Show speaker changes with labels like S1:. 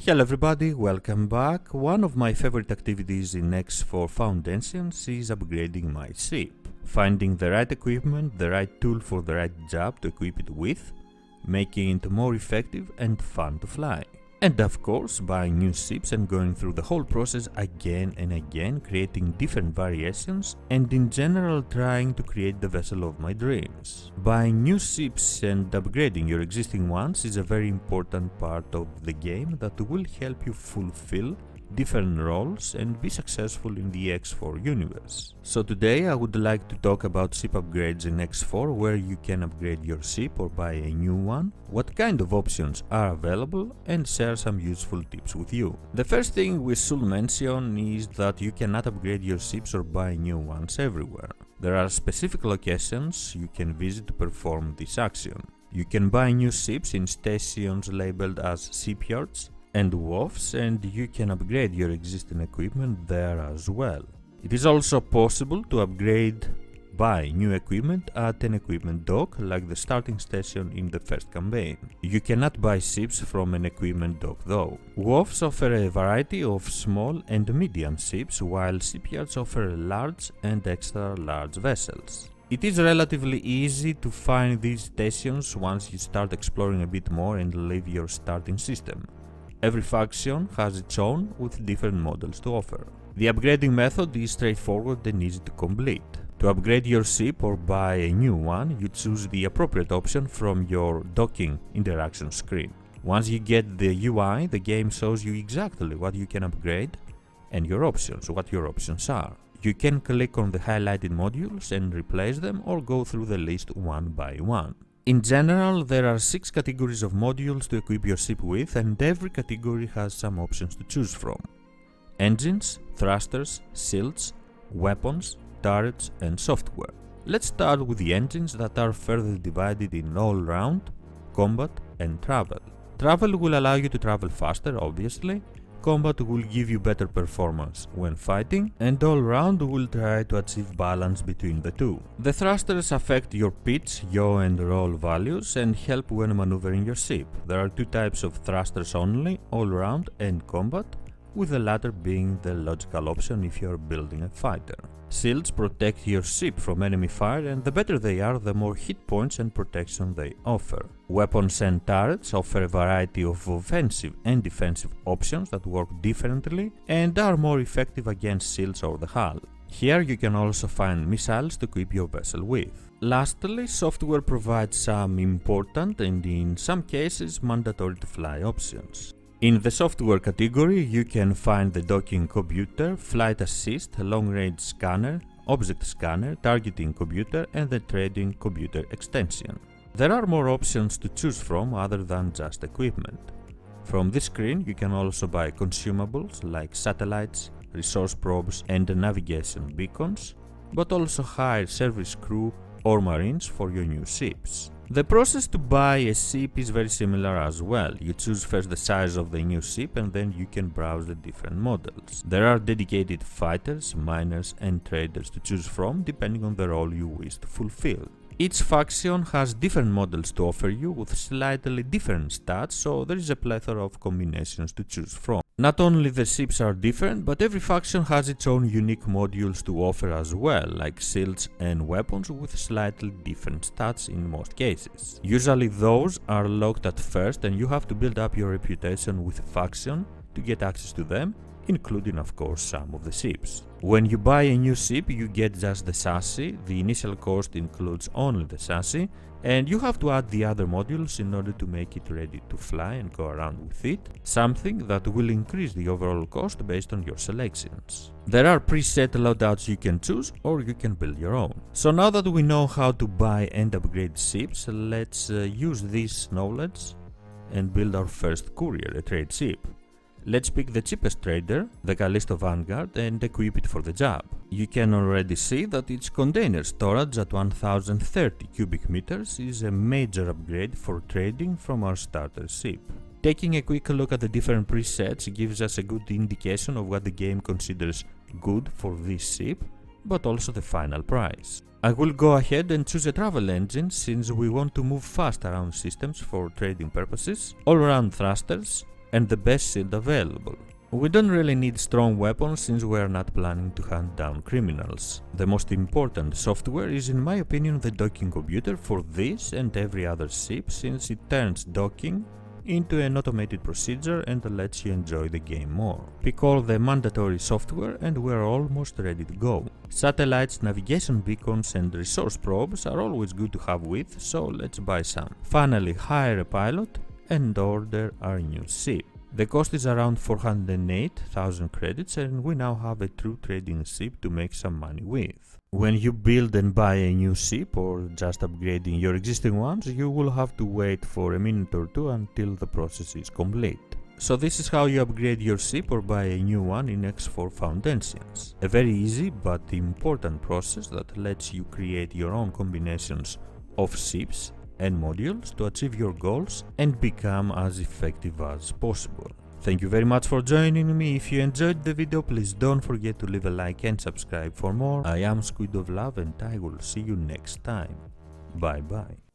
S1: Hello everybody, welcome back. One of my favorite activities in X4 Foundations is upgrading my ship. Finding the right equipment, the right tool for the right job to equip it with, making it more effective and fun to fly. And of course, buying new ships and going through the whole process again and again, creating different variations and in general trying to create the vessel of my dreams. Buying new ships and upgrading your existing ones is a very important part of the game that will help you fulfill different roles and be successful in the X4 universe. So today I would like to talk about ship upgrades in X4, where you can upgrade your ship or buy a new one, what kind of options are available, and share some useful tips with you. The first thing we should mention is that you cannot upgrade your ships or buy new ones everywhere. There are specific locations you can visit to perform this action. You can buy new ships in stations labeled as shipyards and wharfs, and you can upgrade your existing equipment there as well. It is also possible to buy new equipment at an equipment dock like the starting station in the first campaign. You cannot buy ships from an equipment dock though. Wharfs offer a variety of small and medium ships, while shipyards offer large and extra large vessels. It is relatively easy to find these stations once you start exploring a bit more and leave your starting system. Every faction has its own with different models to offer. The upgrading method is straightforward and easy to complete. To upgrade your ship or buy a new one, you choose the appropriate option from your docking interaction screen. Once you get the UI, the game shows you exactly what you can upgrade and what your options are. You can click on the highlighted modules and replace them, or go through the list one by one. In general, there are 6 categories of modules to equip your ship with, and every category has some options to choose from: engines, thrusters, shields, weapons, turrets, and software. Let's start with the engines that are further divided in all-round, combat, and travel. Travel will allow you to travel faster, obviously. Combat will give you better performance when fighting, and all-round will try to achieve balance between the two. The thrusters affect your pitch, yaw, and roll values and help when maneuvering your ship. There are 2 types of thrusters only: all-round and combat, with the latter being the logical option if you are building a fighter. Shields protect your ship from enemy fire, and the better they are, the more hit points and protection they offer. Weapons and turrets offer a variety of offensive and defensive options that work differently and are more effective against shields or the hull. Here you can also find missiles to equip your vessel with. Lastly, software provides some important and in some cases mandatory to fly options. In the software category, you can find the docking computer, flight assist, long-range scanner, object scanner, targeting computer, and the trading computer extension. There are more options to choose from other than just equipment. From this screen, you can also buy consumables like satellites, resource probes, and navigation beacons, but also hire service crew or marines for your new ships. The process to buy a ship is very similar as well. You choose first the size of the new ship, and then you can browse the different models. There are dedicated fighters, miners, and traders to choose from depending on the role you wish to fulfill. Each faction has different models to offer you with slightly different stats, so there is a plethora of combinations to choose from. Not only the ships are different, but every faction has its own unique modules to offer as well, like shields and weapons with slightly different stats in most cases. Usually those are locked at first, and you have to build up your reputation with a faction to get access to them, including of course some of the ships. When you buy a new ship, you get just the chassis. The initial cost includes only the chassis, and you have to add the other modules in order to make it ready to fly and go around with it, something that will increase the overall cost based on your selections. There are preset loadouts you can choose, or you can build your own. So now that we know how to buy and upgrade ships, let's use this knowledge and build our first courier, a trade ship. Let's pick the cheapest trader, the Callisto Vanguard, and equip it for the job. You can already see that its container storage at 1030 cubic meters is a major upgrade for trading from our starter ship. Taking a quick look at the different presets gives us a good indication of what the game considers good for this ship, but also the final price. I will go ahead and choose a travel engine since we want to move fast around systems for trading purposes, all-round thrusters, and the best shield available. We don't really need strong weapons since we are not planning to hunt down criminals. The most important software is, in my opinion, the docking computer for this and every other ship, since it turns docking into an automated procedure and lets you enjoy the game more. Pick all the mandatory software and we're almost ready to go. Satellites, navigation beacons and resource probes are always good to have with, so let's buy some. Finally, hire a pilot and order our new ship. The cost is around 408,000 credits and we now have a true trading ship to make some money with. When you build and buy a new ship or just upgrading your existing ones, you will have to wait for a minute or two until the process is complete. So this is how you upgrade your ship or buy a new one in X4 Foundations. A very easy but important process that lets you create your own combinations of ships and modules to achieve your goals and become as effective as possible. Thank you very much for joining me. If you enjoyed the video, please don't forget to leave a like and subscribe for more. I am SquidofLove and I will see you next time. Bye bye.